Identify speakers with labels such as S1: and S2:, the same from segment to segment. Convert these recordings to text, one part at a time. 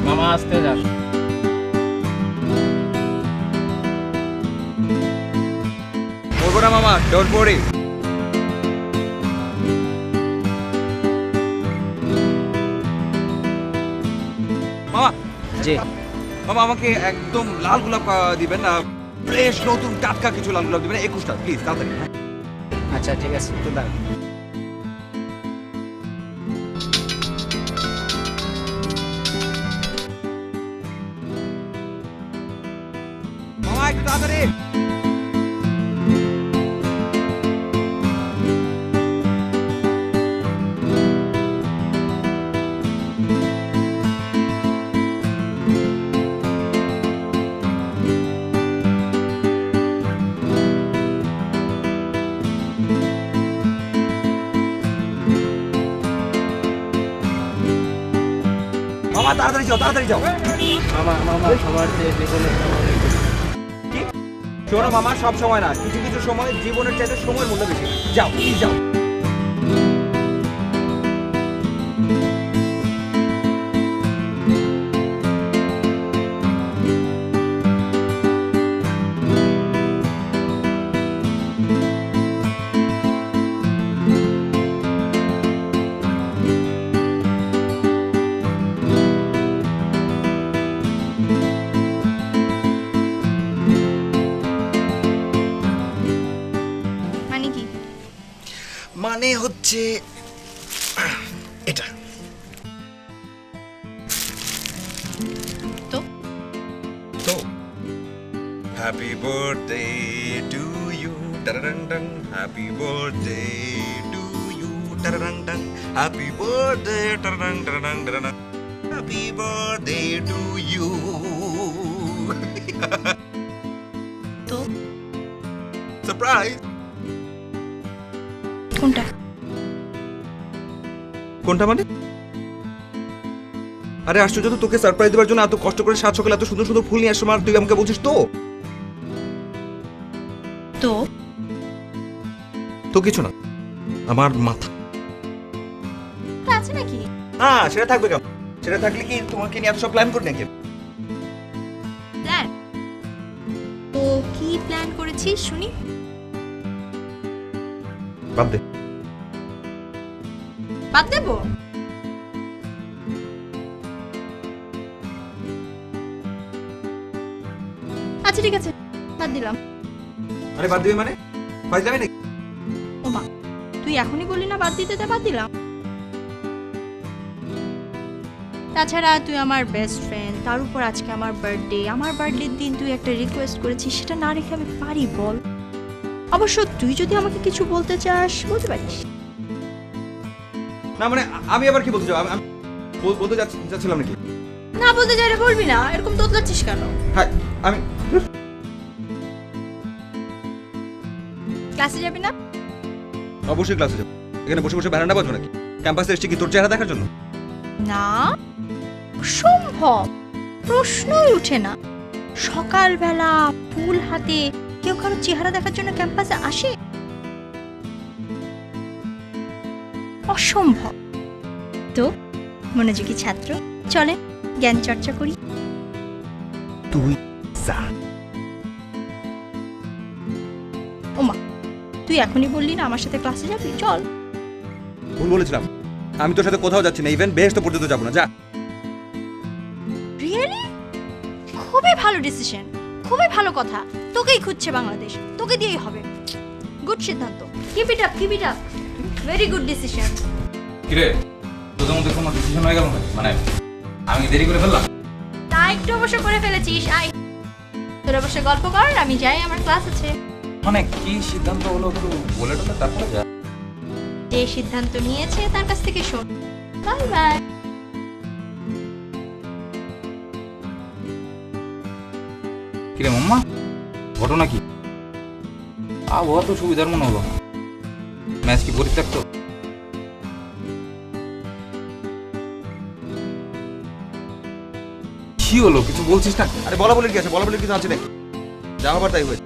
S1: মামা আসতে যান।
S2: বলবো না মামা, ডোন্ট ওয়ারি। মামা
S1: জি
S2: মামা, আমাকে একদম লাল গোলাপ দিবেন না, ফ্রেশ নতুন টাটকা কিছু লাল গোলাপ দিবেন, 21টা প্লিজ, তাড়াতাড়ি।
S1: আচ্ছা ঠিক আছে, একটু দাঁড়ান।
S2: মামা একটু তাড়াতাড়ি। মামা তাড়াতাড়ি যাও, তাড়াতাড়ি যাও।
S1: মামা মামা খাবার দিয়ে জীবনে
S2: কি? শোনো মামা, সব সময় না, কিছু কিছু সময় জীবনের চাইতে সময়ের মূল্য বেশি। যাও প্লিজ যাও। মানে হচ্ছে এটা
S3: তো
S2: তো হ্যাপি বার্থডে টু ইউ, টারারাং, হ্যাপি বার্থডে টু ইউ, টারারাং, হ্যাপি বার্থডে, টারারাং, হ্যাপি বার্থডে টু ইউ।
S3: তো
S2: সারপ্রাইজ।
S3: কোনটা
S2: কোনটা মানে? আরে আশ্চর্য তো, তোকে সারপ্রাইজ দেওয়ার জন্য এত কষ্ট করে সাত সকালে এত সুন্দর সুন্দর ফুল নিয়ে আসছো, আর তুই আমাকে বলছিস তো
S3: তো
S2: তো কিছু না, আমার মাথা
S3: আছে নাকি?
S2: হ্যাঁ সেটা থাকবে কেন? সেটা থাকলে কি তোমাকে নিয়ে এত সব প্ল্যান করি নাকি?
S3: প্ল্যান? তো কি প্ল্যান করেছিস শুনি।
S2: বাদ দে।
S3: বাদ দেবো? আচ্ছা ঠিক আছে, বাদ দিলাম।
S2: আরে বাদ দিবি মানে? ফাইজলামি নাকি?
S3: ওমা, তুই এখনই বললি না বাদ দিতে, বাদ দিলাম। তাছাড়া তুই আমার বেস্ট ফ্রেন্ড, তার উপর আজকে আমার বার্থডে, আমার বার্থডের দিন তুই একটা রিকোয়েস্ট করেছিস, সেটা না রেখে আমি পারি বল? অবশ্য তুই যদি আমাকে কিছু বলতে চাস বলতে পারিস।
S2: না মানে আমি আবার কি বলতে চাই? আমি বলতে যাচ্ছিলাম নাকি?
S3: না বলতে চাইলে বলবি না, এরকম তোতলাচ্ছিস কেন?
S2: হ্যাঁ আমি
S3: ক্লাসে যাবি না?
S2: অবশ্যই ক্লাসে যাবো। এখানে বসে বসে বেড়ানো বাজবো নাকি? ক্যাম্পাসে এসেছি কি তোর চেহারা দেখার জন্য?
S3: না, অসম্ভব, প্রশ্নই উঠে না। সকালবেলা ফুল হাতে কেউ কারো চেহারা দেখার জন্য ক্যাম্পাসে আসে? অসম্ভব। তো মনোযোগী ছাত্র, চলে জ্ঞান চর্চা করি।
S2: তুই যা।
S3: ওমা, তুই এখনই বললি না আমার সাথে ক্লাসে যাবি, চল।
S2: ভুল বলেছিলাম, আমি তোর সাথে কোথাও যাচ্ছি না, ইভেন বেহেশত পর্যন্ত যাবো না, যা।
S3: রিয়েলি? খুবই ভালো ডিসিশন, খুবই ভালো কথা। তোকেই খুঁজছে বাংলাদেশ, তোকে দিয়েই হবে। গুড সিদ্ধান্ত, keep it up, keep it up, very good decision.
S4: কিরে, তোদের মধ্যে কোনো ডিসিশন হয়ে গেল না? মানে আমি দেরি করে ফেললাম?
S3: তা একটু অবশ্য করে ফেলেছিস। আয় তোরা বসে গল্প কর, আমি যাই, আমার ক্লাস আছে।
S4: মানে কি সিদ্ধান্ত হলো একটু বলে টলে তারপরে যা।
S3: যে সিদ্ধান্ত নিয়েছে তার কাছ থেকে শোন। Bye bye.
S4: কিরে মাম্মা, ঘটনা কি? আবহাওয়া তো সুবিধার মনে হলো না। ম্যাচ কি পরিত্যক্ত? কি হলো, কিছু বলছিস না?
S2: আরে বলা বলে কি আছে? বলা বলে কিছু আছে নাকি? যা হবার তাই হয়েছে।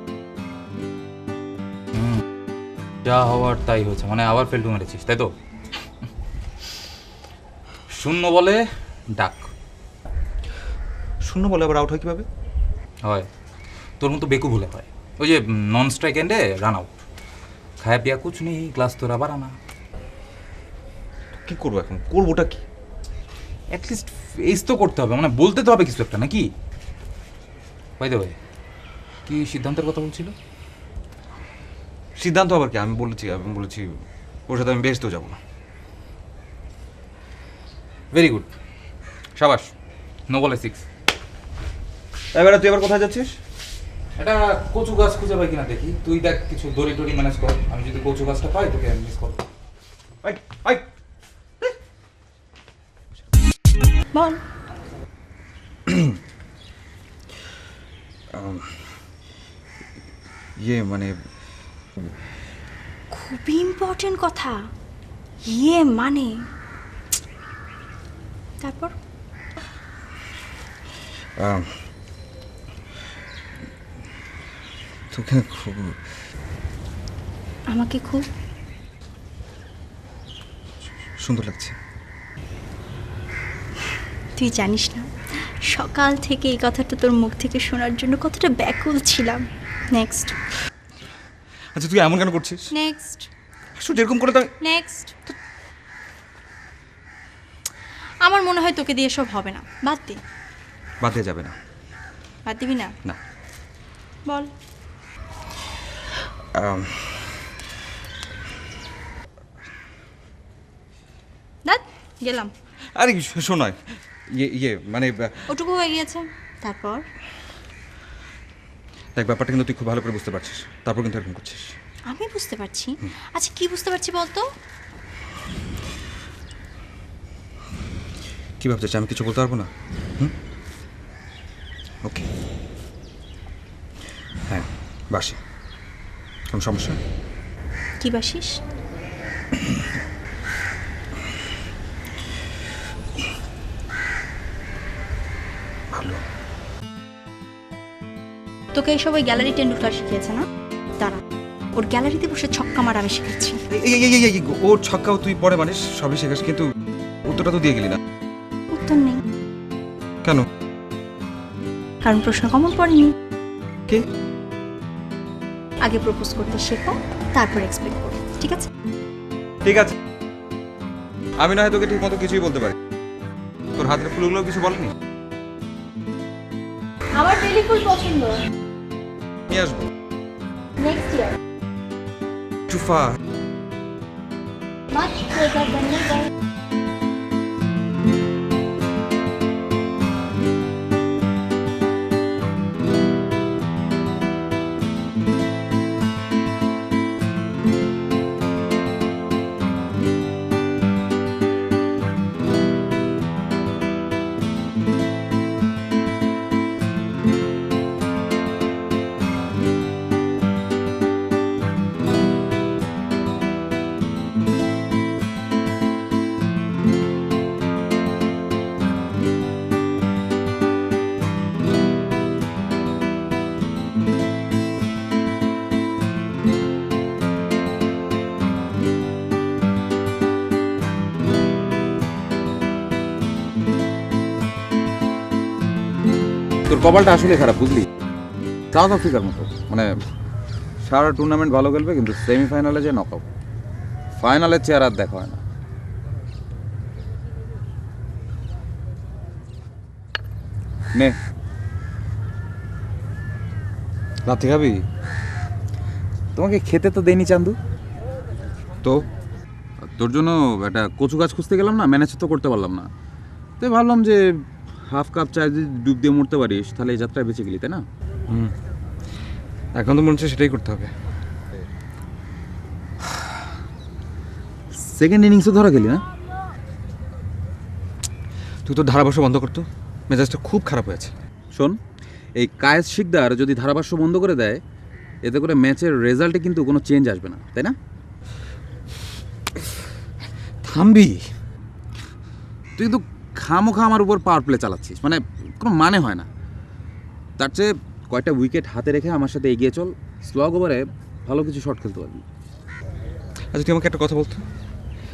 S4: যা হওয়ার তাই হয়েছে, মানে আবার ফেলটু মেরেছিস তাই তো? শূন্য বলে ডাক।
S2: শূন্য বলে আবার আউট হয় কীভাবে?
S4: হয় তোর মতো বেকু ভুলে হয়। ওই যে নন স্ট্রাইক এন্ডে রান আউট, খায়া পিয়া কুছ নেই, ক্লাস তোর আবার আনা।
S2: কী করবো এখন? করবোটা কি?
S4: অ্যাটলিস্ট ফেস তো করতে হবে, মানে বলতে তো হবে কিছু একটা নাকি? বাই দ্য ওয়ে, কি সিদ্ধান্তের কথা বলছিল?
S2: সিদ্ধান্ত আবার কি? আমি বলেছি ওর সাথে আমি বেহেশতেও যাবো না।
S4: ভেরি গুড, সাবাস, নো বলে 6।
S2: এবারে তুই এবার কোথায় যাচ্ছিস?
S4: এটা কচু গাছ খুঁজে পাই কিনা দেখি, তুই দেখ কিছু দড়ি টড়ি ম্যানেজ কর, আমি যদি কচু গাছটা পাই তোকে মিস করবো।
S2: আই আই
S3: বল।
S2: মানে
S3: খুবই ইম্পর্টেন্ট কথা। মানে তারপর
S2: তোকে খুব
S3: আমাকে খুব
S2: সুন্দর লাগছে।
S3: তুই জানিস না, সকাল থেকে এই কথাটা তোর মুখ থেকে শোনার জন্য কতটা ব্যাকুল ছিলাম। নেক্সট।
S2: আচ্ছা তুই এমন কেন করছিস?
S3: নেক্সট।
S2: যেরকম করে তো
S3: নেক্সট। আমার মনে হয় তোকে দিয়ে সব হবে না, বাদ দে।
S2: বাদ দেওয়া যাবে না।
S3: বাদ দিবি না?
S2: না।
S3: বল। দাঁত গেলাম।
S2: আরে শোনাই মানে
S3: ওটুকু হয়ে গিয়েছে। তারপর
S2: দেখ, ব্যাপারটা কিন্তু তুই খুব ভালো করে বুঝতে পারছিস, তারপর কিন্তু এরকম করছিস।
S3: আমি বুঝতে পারছি। আচ্ছা কি বুঝতে পারছি বলতো?
S2: কি ভাবছিস আমি কিছু বলতে পারবো না? ওকে, হ্যাঁ বাসি। কোনো সমস্যা?
S3: কি বাসিস?
S2: ভালো।
S3: তোকে এইসব ওই গ্যালারি টেন্ডুলকার শিখিয়েছে না? দাঁড়া, ওর গ্যালারিতে বসে ছক্কা মারা আমি শিখাচ্ছি।
S2: ওর ছক্কাও তুই পরে মানিস, সবই শেখাস, কিন্তু উত্তরটা তো দিয়ে গেলি না।
S3: উত্তর নেই।
S2: কেন?
S3: কারণ প্রশ্ন কমন পড়েনি।
S2: কে?
S3: আগে প্রপোজ করতে শেখো, তারপর এক্সপেক্ট করো, ঠিক আছে?
S2: ঠিক আছে, আমি না হয় তোকে ঠিক মতো কিছুই বলতে পারি। তোর হাতের ফুলগুলো কিছু বলেনি?
S3: আমার বেলি ফুল পছন্দ।
S2: নিয়ে আসবো
S3: নেক্সট ইয়ার।
S2: টুফা।
S3: Much better than never.
S4: তোর কপালটা আসলে খারাপ বুঝলি, সাউথ আফ্রিকার মতো, মানে সারা টুর্নামেন্ট ভালো খেলবে কিন্তু সেমিফাইনালে যে নক আউট, ফাইনালের চেয়ার আর দেখা হয় না। নে
S2: রাতে খাবি?
S4: তোমাকে খেতে তো দেয়নি চান্দু,
S2: তো
S4: তোর জন্য একটা কচু গাছ খুঁজতে গেলাম না, ম্যানেজ তো করতে পারলাম না, তাই ভাবলাম যে হাফ কাপ চা যদি ডুব দিয়ে মরতে পারিস তাহলে এই যাত্রায় বেঁচে গেলি, তাই না?
S2: এখন তো মনে হচ্ছে সেটাই করতে হবে।
S4: সেকেন্ড ইনিংসও ধরা গেলি না?
S2: তুই তো ধারাভাষ্য বন্ধ করতো, মেজাজটা খুব খারাপ হয়েছে।
S4: শোন, এই কায়েস শিকদার যদি ধারাভাষ্য বন্ধ করে দেয়, এতে করে ম্যাচের রেজাল্টে কিন্তু কোনো চেঞ্জ আসবে না, তাই না?
S2: থামবি?
S4: তুই কিন্তু খামোখা আমার উপর পাওয়ার প্লে চালাচ্ছিস, মানে কোনো মানে হয় না। তার চেয়ে কয়টা উইকেট হাতে রেখে আমার সাথে এগিয়ে চল, স্লগ ওভারে ভালো কিছু শট খেলতে পারবি।
S2: আচ্ছা তুই আমাকে একটা কথা বলতো,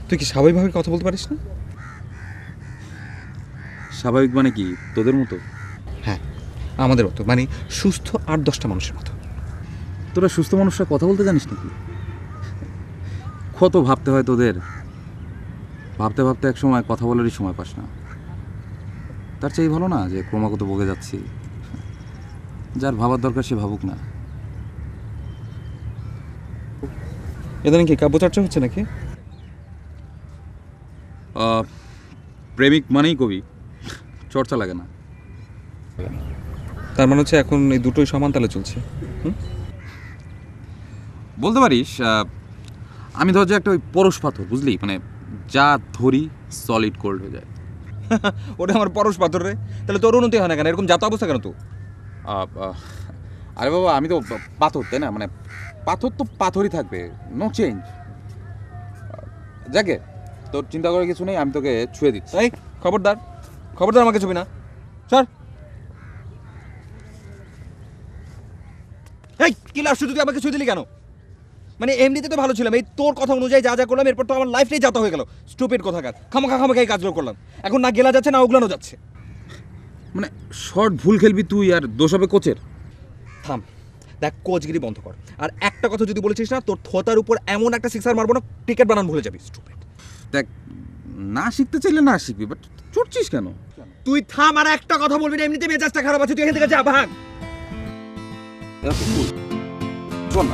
S2: তুই কি স্বাভাবিকভাবে কথা বলতে পারিস না?
S4: স্বাভাবিক মানে কি, তোদের মতো?
S2: আমাদের মতো, মানে সুস্থ 8-10টা মানুষের মতো।
S4: তোরা সুস্থ মানুষরা কথা বলতে জানিস নাকি? কত ভাবতে হয় তোদের, ভাবতে ভাবতে এক সময় কথা বলারই সময় পাস না। তার চেয়ে ভালো না যে ক্রমাগত বকে যাচ্ছি। যার ভাবার দরকার সে ভাবুক না।
S2: এদিন কি কাব্য চর্চা হচ্ছে নাকি?
S4: প্রেমিক মানেই কবি, চর্চা লাগে না।
S2: তার মানে হচ্ছে এখন এই দুটোই সমান তালে চলছে।
S4: বলতে পারিস আমি ধর যে একটা ওই পরশ পাথর, বুঝলি, মানে যা ধরি সলিড কোল্ড হয়ে যায়।
S2: ওটা আমার পরশ পাথর রে, তাহলে তোর উন্নতি হয় না কেন? এরকম যাতা অবস্থা কেন তো?
S4: আরে বাবা, আমি তো পাথর, তাই না? মানে পাথর তো পাথরই থাকবে, নো চেঞ্জ। যাকে তোর চিন্তা করার কিছু নেই, আমি তোকে ছুঁয়ে দিচ্ছি।
S2: এই খবরদার, খবরদার আমাকে ছবি না, স্যার। এই কি লাভ, শুধু তুই আমাকে ছুঁয়ে দিলি কেন? মানে এমনিতে তো ভালো ছিলাম, এই তোর কথা অনুযায়ী যা যা করলাম এরপর তো আমার লাইফটাই যাতা হয়ে গেল। স্টুপিড কথাকার, খামাখা এই কাজগুলো করলাম, এখন না গেলা যাচ্ছে না ওগুলানো যাচ্ছে।
S4: মানে শর্ট ভুল খেলবি তুই, আর দোষ হবে কোচের।
S2: থাম, দেখ কোচগিরি বন্ধ কর। আর একটা কথা যদি বলেছিস না, তোর থোতার উপর এমন একটা সিক্সার মারবো না, ক্রিকেট বানান ভুলে যাবি। স্টুপিড।
S4: দেখ, না শিখতে চাইলে না শিখবি, বাট চড়ছিস কেন?
S2: তুই থাম, আর একটা কথা বলবি না, এমনিতে মেজাজটা খারাপ আছে, তুই এখান থেকে যা, ভাগ।
S4: শোন,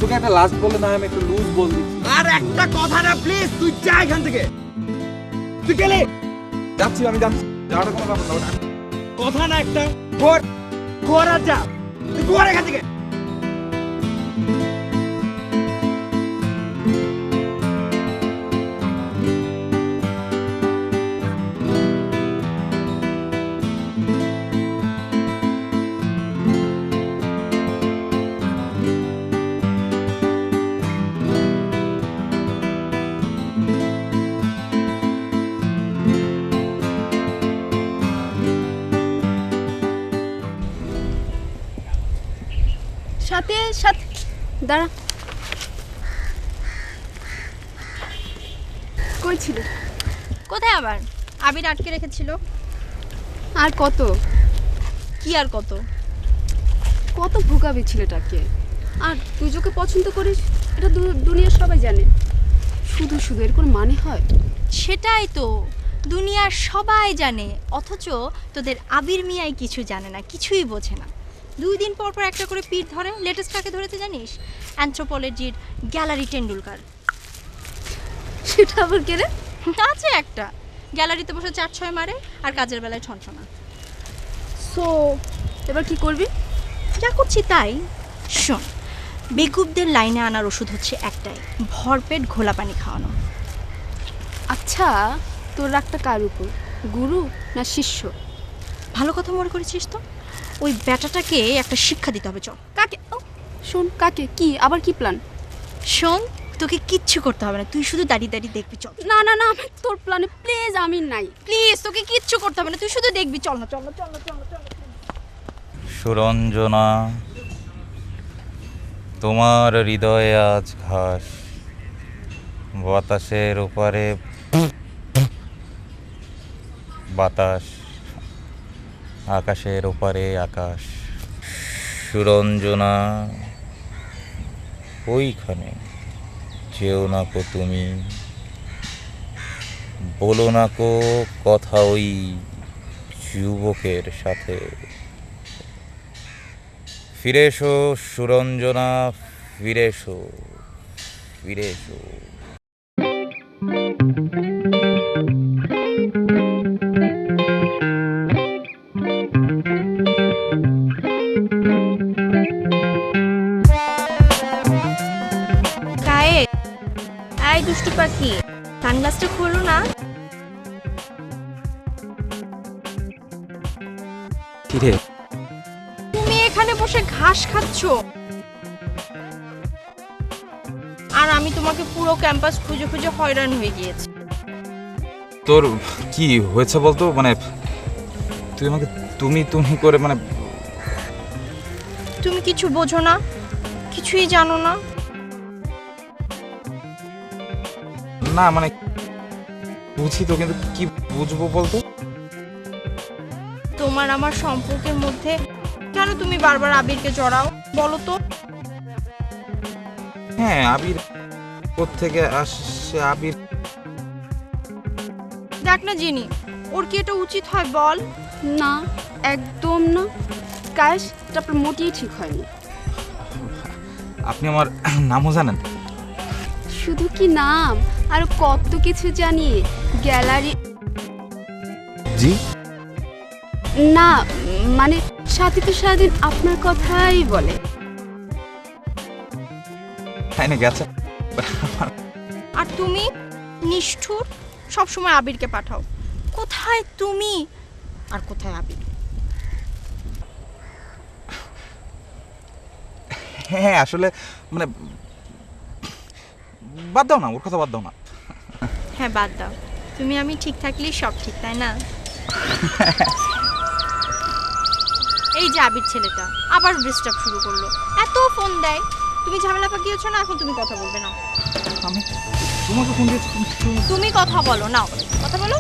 S4: তোকে একটা লাস্ট বলে না, আমি একটু লুজ বল দিচ্ছি।
S2: আর একটা কথা না প্লিজ, তুই যা এখান থেকে। তুই গেলে
S4: যাচ্ছি, আমি যাচ্ছি, যাওয়াটা কোনো ব্যাপার না।
S2: কথা না একটা, ঘর আর যা, তুই ঘর এখান থেকে।
S5: সাথে সাথে দাঁড়া, কই ছিল?
S3: কোথায় আবার? আবির আটকে রেখেছিল।
S5: আর কত
S3: কি আর কত?
S5: কত ভুগাবি ছেলেটাকে। আর তুই যাকে পছন্দ করিস এটা দুনিয়ার সবাই জানে। শুধু শুধু এর কোনো মানে হয়?
S3: সেটাই তো, দুনিয়ার সবাই জানে, অথচ তোদের আবির মিয়াই কিছু জানে না, কিছুই বোঝে না। 2 দিন পর পর একটা করে পিঠ ধরে। লেটেস্ট কাকে ধরেতে জানিস? অ্যানথ্রোপোলজির গ্যালারি টেন্ডুলকার।
S5: সেটা আবার কে রে?
S3: আছে একটা, গ্যালারিতে বসে 4-6 মারে আর কাজের বেলায় ছনছনা।
S5: সো এবার কি করবি?
S3: যা করছি তাই। শোন, বেকুবদের লাইনে আনার ওষুধ হচ্ছে একটাই, ভরপেট ঘোলা পানি খাওয়ানো।
S5: আচ্ছা, তোর রাগটা কার উপর, গুরু না শিষ্য?
S3: ভালো কথা মনে করেছিস তো। ওই ব্যাটাটাকে একটা শিক্ষা দিতে হবে, চল।
S5: কাকে? শোন, কাকে? কি আবার কি প্ল্যান?
S3: শোন, তোকে কিচ্ছু করতে হবে না, তুই শুধু দাঁড়িয়ে দাঁড়িয়ে দেখবি, চল।
S5: না না না, আমি তোর প্ল্যানে প্লিজ আমি নাই।
S3: প্লিজ, তোকে কিচ্ছু করতে হবে না, তুই শুধু দেখবি, চল না, চল না, চল না, চল না, চল না।
S6: সুরঞ্জনা, তোমার হৃদয়ে আজ ঘাস, বাতাসের ওপারে বাতাস, আকাশের ওপারে আকাশ। সুরঞ্জনা, ওইখানে যেও না কো তুমি, বলো না কো কথা ওই যুবকের সাথে। ফিরে এসো সুরঞ্জনা, ফিরে এসো, ফিরে এসো।
S3: কায়ে, আয় দুষ্টু পাখি, সানগ্লাসটা খোলো না।
S4: কিরে,
S3: তুমি এখানে বসে ঘাস খাচ্ছ আর আমি তোমাকে পুরো ক্যাম্পাস খুঁজে খুঁজে হয়রান হয়ে গিয়েছি।
S4: তোর কি হয়েছে বলতো? মানে তুই আমাকে তুমি তুমি করে, মানে
S3: তুমি কিছু বোঝো না, কিছুই জানো না।
S4: না মানে বুঝি তো, কিন্তু কি বুঝবো বলতো?
S3: তোমার আমার সম্পর্কের মধ্যে কেন তুমি বারবার আবিরকে জড়াও বলো তো?
S4: হ্যাঁ, আবির কোত্থেকে আসছে? আবির
S3: দেখ না জিনি, ওর কি এটা উচিত হয় বল?
S5: না, একদম না। কাশ, এটা আপনার মোটেই ঠিক হয়নি।
S4: আপনি আমার নামও জানেন?
S5: শুধু কি নাম, আর কত কিছু জানি। গ্যালারি
S4: জি
S5: না, মানে সাথী তো সারাদিন আপনার কথাই বলে।
S4: তাই না গেছে।
S3: আর তুমি নিষ্ঠুর, সবসময় আবিরকে পাঠাও। কোথায় তুমি আর কোথায় আবির?
S4: হ্যাঁ আসলে মানে বাদ দাও না, ওর কথা বাদ দাও না।
S3: হ্যাঁ বাদ দাও, তুমি আমি ঠিক থাকলেই সব ঠিক, তাই না? এই যে আবির ছেলেটা আবার ডিস্টার্ব শুরু করলো, এত ফোন দেয়। তুমি ঝামেলা পাকিয়েছো না, এখন তুমি কথা বলবে না।
S4: আমি তোমাকে ফোন দিয়েছি,
S3: তুমি কথা বলো, নাও কথা বলো।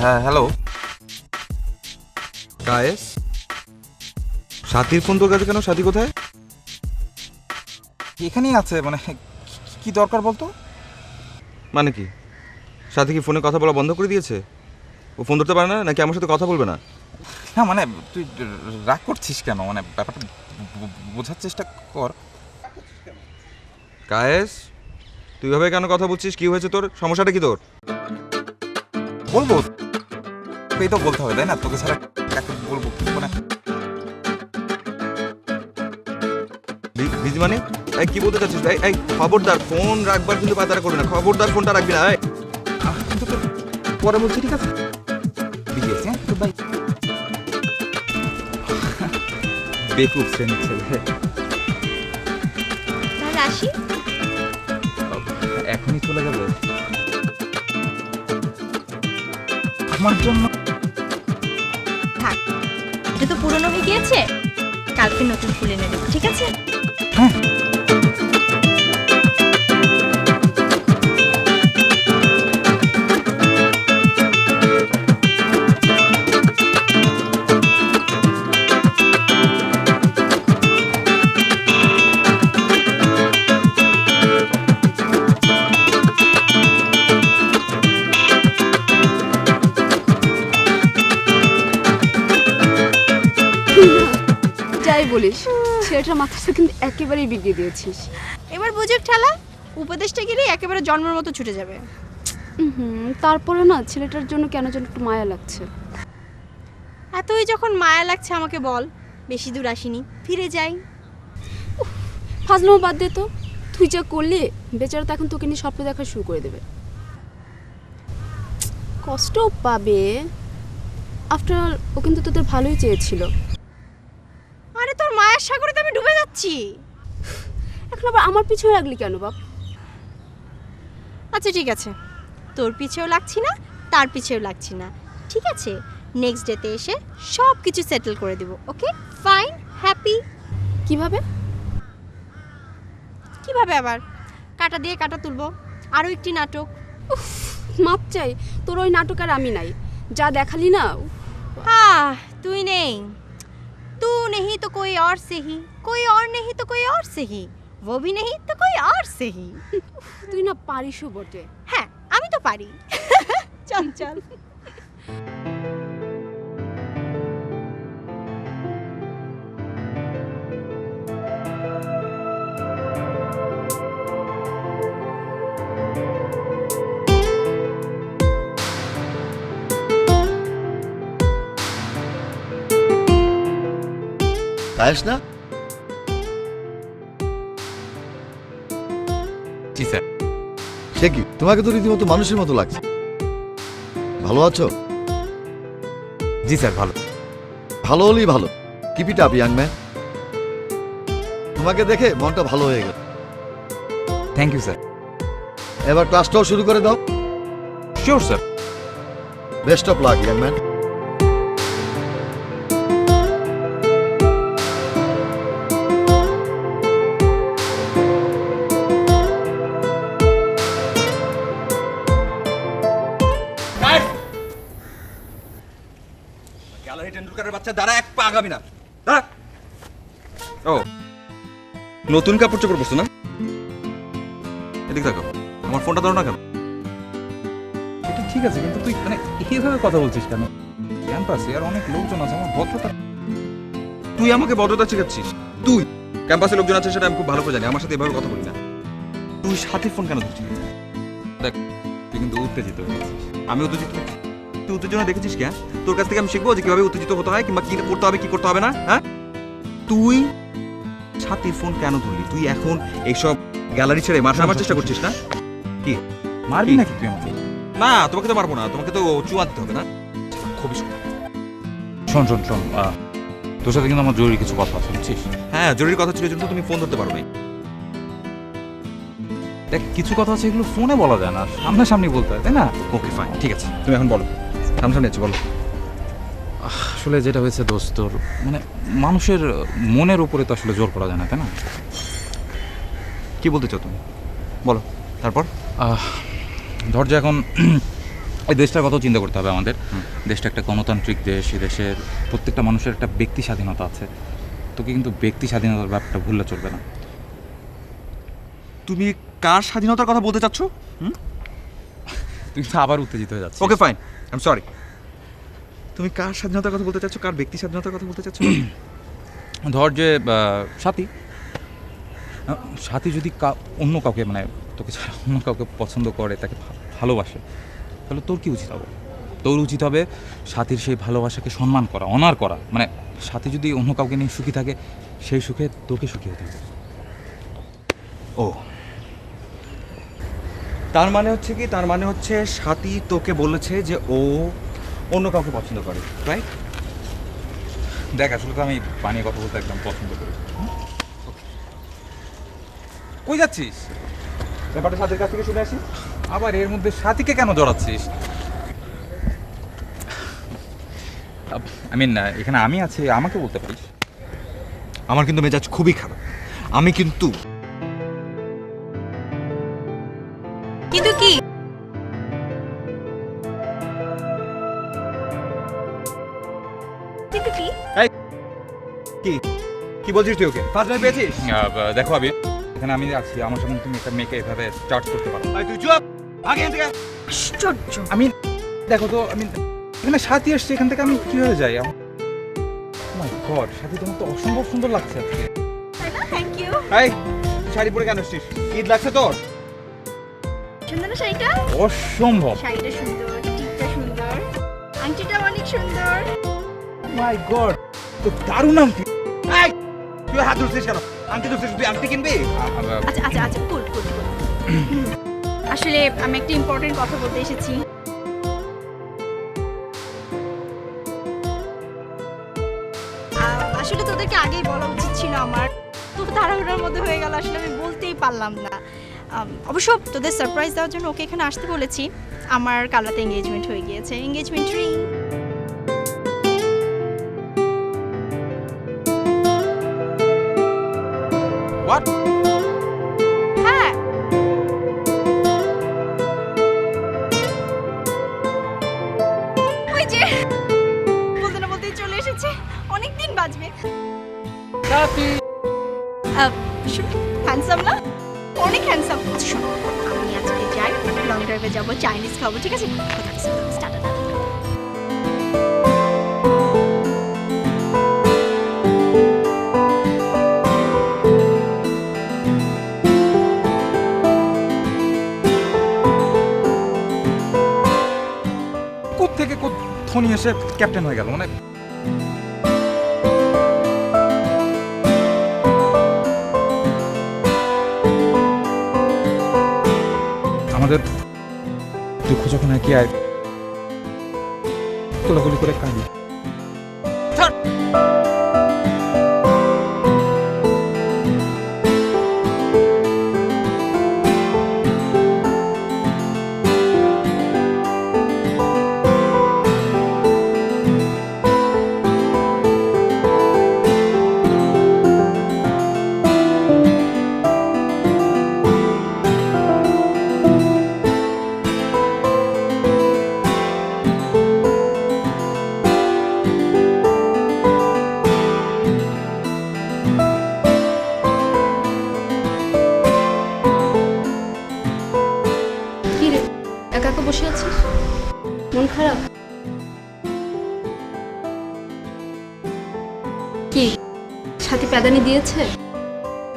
S4: হ্যাঁ হ্যালো।
S2: কায়েস, সাথীর ফোন তোর কাছে কেন? সাথী কোথায়?
S4: এখানেই আছে। মানে কি দরকার বলতো?
S2: মানে কি, সাথী কি ফোনে কথা বলা বন্ধ করে দিয়েছে? ও ফোন ধরতে পারে না নাকি আমার সাথে কথা বলবে না?
S4: হ্যাঁ মানে তুই রাগ করছিস কেন? মানে ব্যাপারটা বোঝার চেষ্টা কর।
S2: কায়েস, তুই ভাবে কেন কথা বলছিস? কি হয়েছে তোর? সমস্যাটা কি তোর?
S4: বলবো, এই তো বলতে হবে তাই না? তোকে ছাড়া কাকে বলবো? মানে
S2: বিজি মানে এই কি বলতে চাচ্ছিস? এই এই খবরদার ফোন রাখবার কিন্তু পাতারা করবি না। খবরদার ফোনটা রাখবি না। এই
S4: কিন্তু তোর পরে বলছি, ঠিক আছে? বিজি আছি, হ্যাঁ তো বাই। বেকুব শ্রেণীর ছেলে।
S3: তাহলে আসি।
S4: এখনই চলে যাবে আমার জন্য?
S3: থাক, এটা তো পুরনো হয়ে গিয়েছে, কালকে নতুন ফুল এনে দেবো, ঠিক আছে?
S4: হ্যাঁ
S5: যাই বলিস, ছেলেটার মাথাটা কিন্তু একেবারেই বিগড়ে দিয়েছিস।
S3: এবার বুঝে ঠেলা, উপদেশটা গেলে একেবারে জন্মের মতো ছুটে যাবে।
S5: তারপরে না, ছেলেটার জন্য কেন যেন একটু মায়া লাগছে।
S3: এতই যখন মায়া লাগছে আমাকে বল, বেশি দূর আসিনি, ফিরে যাই।
S5: ফাজলামো বাদ দে তো। তুই যা করলি, বেচারা তো এখন তোকে নিয়ে স্বপ্ন দেখা শুরু করে দেবে। কষ্টও পাবে। আফটার অল, ও কিন্তু তোদের ভালোই চেয়েছিল।
S3: আরে তোর মায়ের সাগরে তো আমি ডুবে যাচ্ছি।
S5: এখন আবার আমার পিছনে লাগলি কেন বাপ?
S3: আচ্ছা ঠিক আছে, তোর পিছেও লাগছি না, তার পিছেও লাগছি না, ঠিক আছে? নেক্সট ডেতে এসে সব কিছু সেটেল করে দেব। ওকে, ফাইন, হ্যাপি।
S5: কিভাবে?
S3: কিভাবে আবার? কাটা দিয়ে কাটা তুলবো। আরও একটি নাটক।
S5: মাপ চাই, তোর ওই নাটক আর আমি নাই। যা দেখালি না।
S3: हाँ तू नहीं, तू नहीं तो कोई और से ही, कोई और नहीं तो कोई और से ही, वो भी नहीं तो कोई और से ही।
S5: তুই না পারিসও বটে।
S3: হ্যাঁ আমি তো পারি। চল চল।
S7: কায়েস না?
S4: জি স্যার।
S7: সে কি, তোমাকে তো রীতিমতো মানুষের মতো লাগছে। ভালো আছো?
S4: জি স্যার, ভালো।
S7: ভালো হলেই ভালো। Keep it up young man. তোমাকে দেখে মনটা ভালো হয়ে গেল।
S4: Thank you sir.
S7: এবার ক্লাসটাও শুরু করে দাও।
S4: Sure sir.
S7: Best of luck young man.
S2: টেন্ডুলকারের বাচ্চা, দাঁড়া, এক পা আগাবি না, দাঁড়া। ও নতুন কাপড় চোপড় পরছো না? এদিকে দেখো, আমার ফোনটা ধরো না কেন?
S4: এটা ঠিক আছে, কিন্তু তুই মানে এইভাবে কথা বলছিস কেন? ক্যাম্পাসে আর অনেক লোকজন আছে, আমার ভদ্রতা।
S2: তুই আমাকে ভদ্রতা শেখাচ্ছিস? তুই ক্যাম্পাসে লোকজন আছে সেটা আমি খুব ভালো করে জানি, আমার সাথে এভাবে কথা বলি না। তুই সাথীর ফোন কেন ধরছিস?
S4: দেখ, তুই কিন্তু উত্তেজিত হয়েছিস।
S2: আমি উত্তেজিত? তুই উত্তেজনা দেখেছিস কি? হ্যাঁ, তোর কাছ থেকে আমি শিখবো যে কিভাবে উত্তেজিত হতে হয়, কিংবা কি করতে হবে কি করতে হবে না। হ্যাঁ, তুই সাথীর ফোন কেন ধরলি? তুই এখন এইসব গ্যালারি ছেড়ে মারার চেষ্টা করছিস না? কি
S4: মারবি নাকি তুই আমাকে?
S2: না, তোমাকে তো মারবো না, তোমাকে তো চুয়া দিতে হবে না। খুবই
S4: শোন, তোর সাথে কিন্তু আমার জরুরি কিছু কথা আছে, বুঝছিস?
S2: হ্যাঁ, জরুরি কথা ছিল, জন্য তুমি ফোন ধরতে পারো নাই।
S4: দেখ, কিছু কথা আছে এগুলো ফোনে বলা যায় না, সামনাসামনি বলতে হয়, তাই না?
S2: ওকে ফাইন, ঠিক আছে, তুমি এখন বলো, সামনে আছি, বলো।
S4: আসলে যেটা হয়েছে দোস্ত, তোর মানে মানুষের মনের উপরে তো আসলে জোর করা যায় না, তাই না?
S2: কি বলতে চাও তুমি? বলো। তারপর
S4: ধর যে এখন এই দেশটার কথা চিন্তা করতে হবে আমাদের। দেশটা একটা গণতান্ত্রিক দেশ, এই দেশের প্রত্যেকটা মানুষের একটা ব্যক্তি স্বাধীনতা আছে। তোকে কিন্তু ব্যক্তি স্বাধীনতার ব্যাপারটা ভুললে চলবে না।
S2: তুমি কার স্বাধীনতার কথা বলতে চাচ্ছ?
S4: তুই তো আবার উত্তেজিত হয়ে যাচ্ছিস।
S2: Okay fine, I am sorry. তুমি কার স্বাধীনতার কথা বলতে চাচ্ছ? কার ব্যক্তি স্বাধীনতার কথা বলতে চাচ্ছ?
S4: ধর যে সাথী যদি অন্য কাউকে মানে তোকে ছাড়া অন্য কাউকে পছন্দ করে, তাকে ভালোবাসে, তাহলে তোর কি উচিত হবে? তোর উচিত হবে সাথীর সেই ভালোবাসাকে সম্মান করা, অনার করা। মানে সাথী যদি অন্য কাউকে নিয়ে সুখী থাকে, সেই সুখে তোকে সুখী হতে হবে।
S2: ও, তার মানে হচ্ছে কি? তার মানে হচ্ছে সাথী তোকে বলেছে যে ও অন্য কাউকে পছন্দ করে, রাইট?
S4: দেখ, আসলে তো আমি বানিয়ে কথা বলতে একদম পছন্দ করি। কই যাচ্ছিস?
S2: ব্যাপারটা সাথীর কাছ থেকে শুনে আসি।
S4: আবার এর মধ্যে সাথীকে কেন জড়াচ্ছিস? এখানে আমি আছি, আমাকে বলতে পারিস।
S2: আমার কিন্তু মেজাজ খুবই খারাপ। আমি কিন্তু
S3: কিন্তু কি? কিন্তু কি?
S2: কি বলছিস তুই? ওকে ফার্স্ট টাইম পেয়েছিস?
S4: দেখো আবি, এখানে আমি আছি, আমার সামনে তুমি একটা মেয়েকে এভাবে চার্জ করতে পারো?
S2: তুই চুপ, আগে এখান থেকে।
S3: আশ্চর্য।
S4: আমি দেখো তো, এখানে সাথী আসছে, এখান থেকে আমি কিভাবে যাই? মাই গড, সাথী তোমার তো অসম্ভব সুন্দর লাগছে আজকে।
S3: Thank you.
S2: এই, শাড়ি পরে কেন আসছিস? ঈদ লাগছে তোর?
S3: সুন্দর না শাড়িটা?
S4: অসম্ভব।
S3: শাড়িটা সুন্দর, টিপটা সুন্দর, আংটিটা অনেক সুন্দর।
S4: মাই গড, তো দারুণ আংটি।
S2: এই, তুই হাত ধরছিস কেন? আংটি ধরছিস? তুই আংটি কিনবি?
S3: আচ্ছা কুল। আসলে আমি একটা ইম্পর্টেন্ট কথা বলতে এসেছি। আসলে তোদেরকে আগেই বলা উচিত ছিল আমার, তো তাড়াহুড়োর মধ্যে হয়ে গেল, আসলে আমি বলতেই পারলাম না। অবশ্য তোদের সারপ্রাইজ দেওয়ার জন্য ওকে এখানে আসতে বলেছি। আমার কালাতে এঙ্গেজমেন্ট হয়ে গিয়েছে, এঙ্গেজমেন্ট রিং।
S4: হোয়াট?
S3: হ্যাঁ, ওই যে বলতে না বলতেই চলে এসেছে, অনেকদিন বাজবে। হ্যান্ডসাম না? অনেক হ্যান্ডসাম। শোনো, আমি আজকে যাই, লং ড্রাইভে যাবো, চাইনিজ খাবো, ঠিক আছে? টাটা।
S4: থেকে ধনী এসে ক্যাপ্টেন হয়ে গেল, মানে আমাদের দুঃখ যখন একই আর কোলাকুলি করে কাঁদি।
S5: বসে আছিস? মন খারাপ? কি সাথী প্যাদানি দিয়েছে?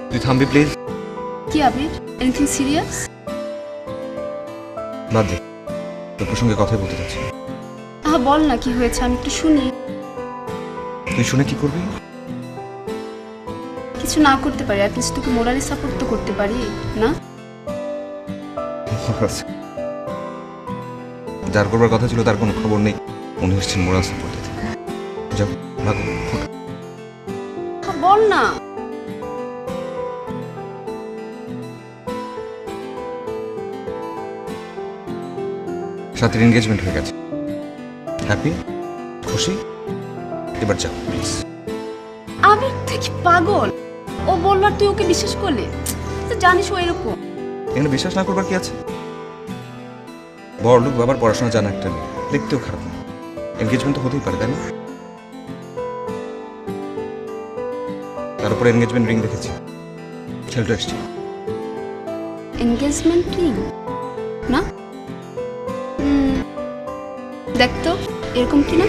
S2: তুই থামবি প্লিজ?
S5: কি আবির, এনিথিং সিরিয়াস?
S2: বাদ দে, তোর প্রসঙ্গে কথাই বলতে চাচ্ছি।
S5: বল না কি হয়েছে, আমি একটু শুনি।
S2: তুই শুনে কি করবি?
S5: কিছু না করতে পারি, অ্যাটলিস্ট তোকে মোরালি সাপোর্ট তো করতে পারি না?
S2: যার করবার কথা ছিল তার কোনো খবর নেই, উনি এসছেন মোরাল সাপোর্ট দিতে। যাও ভাগো।
S5: বল না।
S2: সাথীর এনগেজমেন্ট হয়ে গেছে। হ্যাপি? খুশি? এবার যাও প্লিজ।
S5: আবির তুই কি পাগল? ও বলল আর তুই ওকে বিশ্বাস করলি? তুই জানিস ও এরকম।
S2: এখানে বিশ্বাস না করবার কি আছে? বড় লোক বাবার পড়াশোনা জানা একটা মেয়ে, দেখতেও খারাপ না। এনগেজমেন্ট তো হতেই পারে, তাই না? তার উপরে এনগেজমেন্ট রিং দেখেছি, ছেলেটা এসছে।
S5: এনগেজমেন্ট রিং না? দেখ তো এরকম কি না?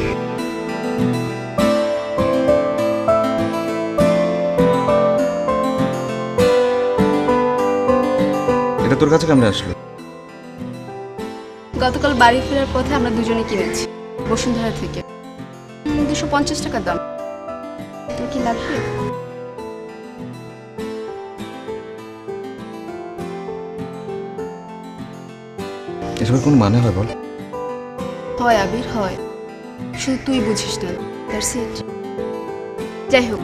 S2: এটা তোর কাছে কেমন আসলো?
S5: গতকাল বাড়ি ফেরার পথে আমরা দুজনে কিনেছি বসুন্ধরা থেকে। 250 টাকা দাম। তোর কি লাগবে?
S2: এসবের কোনো মানে হয় বল?
S5: হয় আবির, হয়, শুধু তুই বুঝিস না, দ্যাটস ইট। যাই হোক,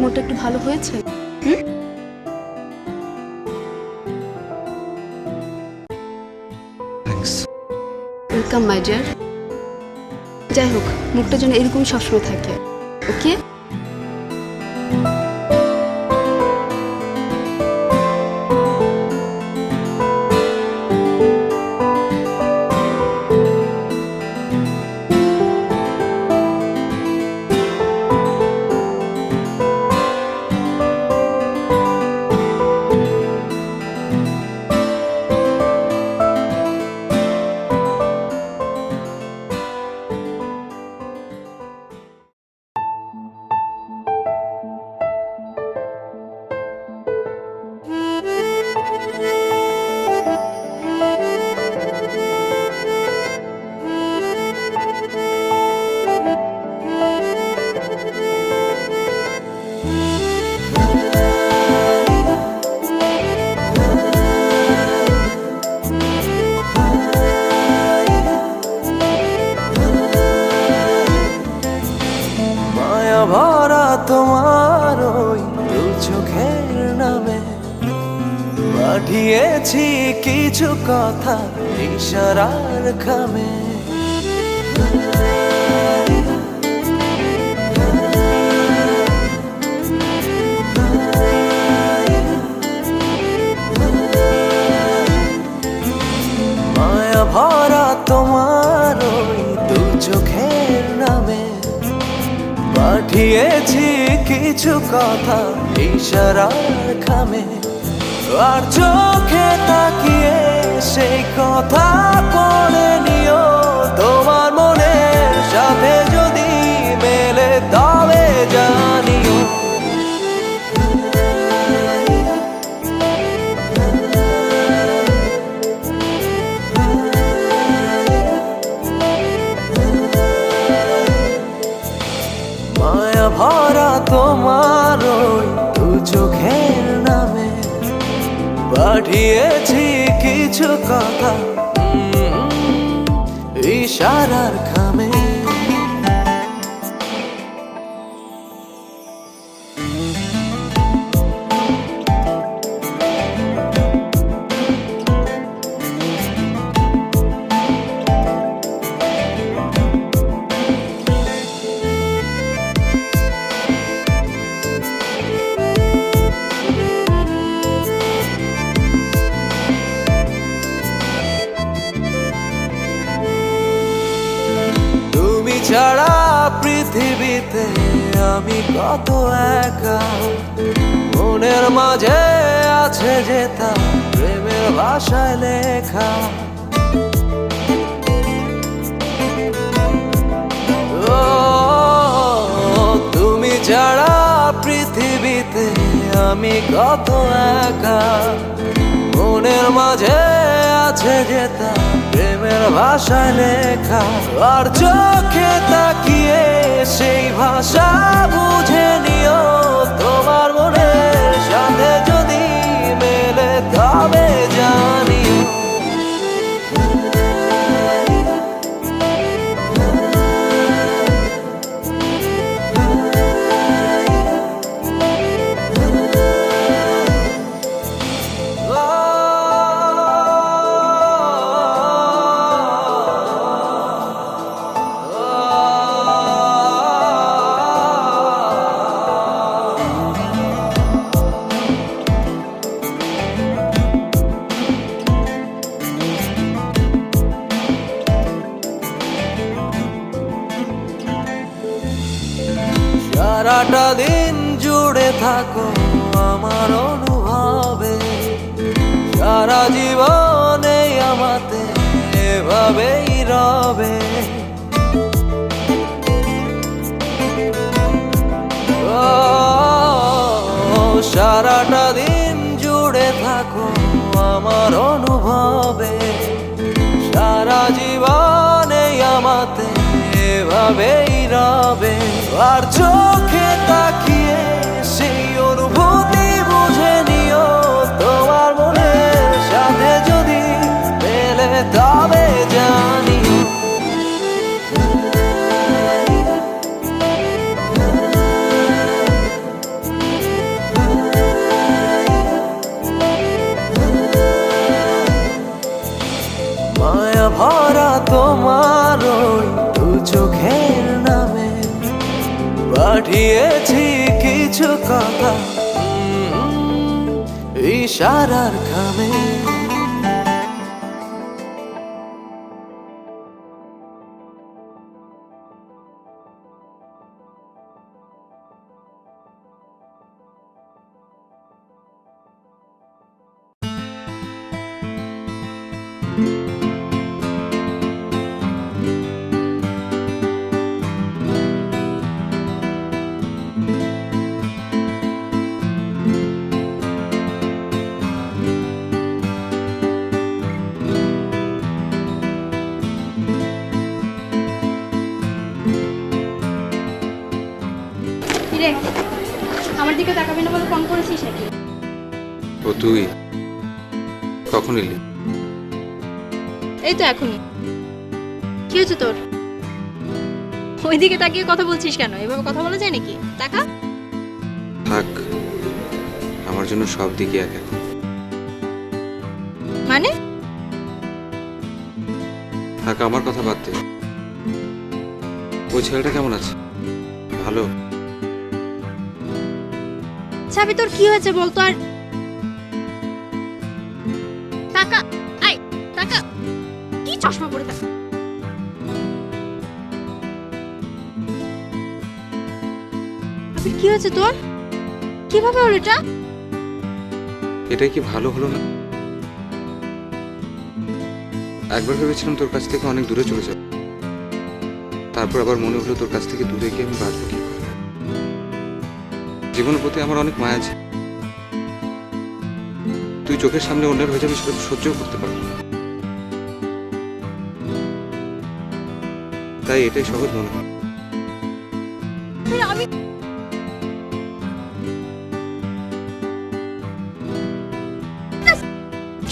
S5: মোটা একটু ভালো হয়েছে?
S2: থ্যাঙ্কস।
S5: Welcome my dear. যাই হোক, মুখটা যেন এরকম সবসময় থাকে, ওকে?
S8: ভরা তোমার ওই দু চোখের নামে পাঠিয়েছি কিছু কথা ইশারার খামে। মায়া ভরা তোমার ওই দু চোখের নামে পাঠিয়েছি কিছু কথা ইশারার খামে। আর চোখে তাকিয়ে সেই কথা পড়ে নিও, তোমার মনের সাথে যদি মেলে তবে জানিও। মায়া ভরা তোমার ওই দু চোখের নামে পাঠিয়েছি কিছু কথা ইশারার খামে। ছাড়া পৃথিবীতে আমি কত একা, মনের মাঝে আছে যে তা প্রেমের ভাষায় লেখা। আমি কত একা মনের মাঝে আছে যেটা প্রেমের ভাষায় লেখা আর চোখে তাকিয়ে সেই ভাষা বুঝে নিও তোমার মনের সাথে যদি মেলে তবে জানিও সারাটা দিন জুড়ে থাকো আমার অনুভবে সারা জীবনে আমাতে এভাবেই রবে সারাটা দিন জুড়ে থাকো আমার অনুভবে সারা জীবনে আমাতে এভাবেই রবে আর চোখে তাকিয়ে সেই অনুভূতি বুঝে নিও তোমার মনের সাথে যদি মেলে তবে জানিও মায়া ভরা তোমার ওই দু চোখের নামে পাঠিয়েছি কিছু কথা ইশারার খামে
S3: কিরে আমার দিকে তাকাবি না বলে ফোন করেছিস নাকি?
S4: ও তুই কখন এলি?
S3: এই তো এখনই। কি হয়েছে তোর? ওই দিকে তাকিয়ে কথা বলছিস কেন? এভাবে কথা বলা যায় নাকি? তাকা।
S4: থাক, আমার জন্য সব দিকে এক এখন।
S3: মানে?
S4: থাক, আমার কথা বাদ দে। ওই ছেলেটা কেমন আছে? ভালো?
S3: চাবি তোর কি হয়েছে বলতো? আর টাকা আই টাকা কি চশমা পরে থাক। কি হয়েছে তোর? কিভাবে হলো এটা?
S4: এটাই কি ভালো হলো না? একবার ভেবেছিলাম তোর কাছ থেকে অনেক দূরে চলে যাব, তারপর আবার মনে হলো তোর কাছ থেকে দূরে গিয়ে আমি বাঁচবো কি করে। জীবনের প্রতি আমার অনেক মায়া আছে। তুই চোখের সামনে অন্যের হয়ে যাবি সেটা সহ্যও করতে পারবো না, তাই এটাই সহজ মনে হয়।
S3: আমি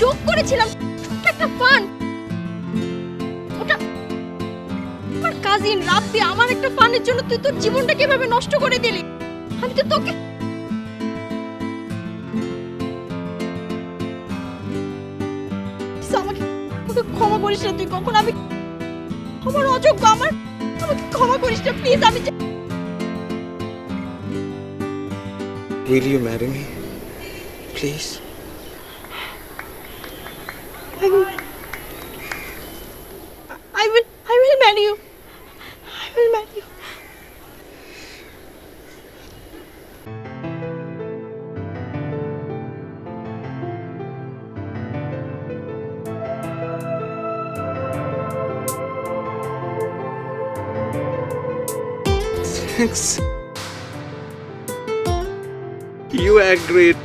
S3: যোগ করেছিলাম একটা ফান, ওটা আমার কাজিন রাব্বি আমার একটা ফানের জন্য তুই তোর জীবনটা কিভাবে নষ্ট করে দিলি? আমি তো তোকে আমাকে ক্ষমা করিস না তুই কখন। আমি আমার অযোগ্য, আমাকে ক্ষমা করিস না প্লিজ। আমি
S4: Will you marry me, please?
S3: I will marry you. I will marry you.
S4: Thanks.
S2: You agreed.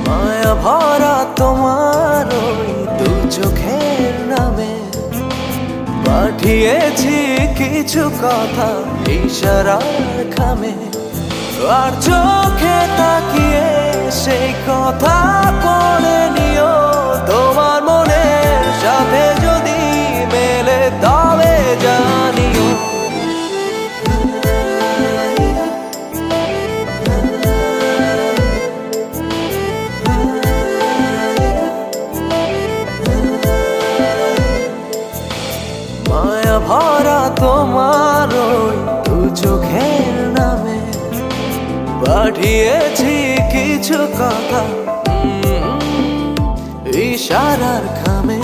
S8: মায়া ভরা তোমার ওই দু চোখের নামে পাঠিয়েছি কিছু কথা ইশারার খামে আর চোখে তাকিয়ে সেই কথা পড়ে নিও তোমার মনের সাথে যদি মেলে তবে জানিও মায়া ভরা তোমার ওই দু চোখের নামে পাঠিয়েছি কিছু কথা ইশারার খামে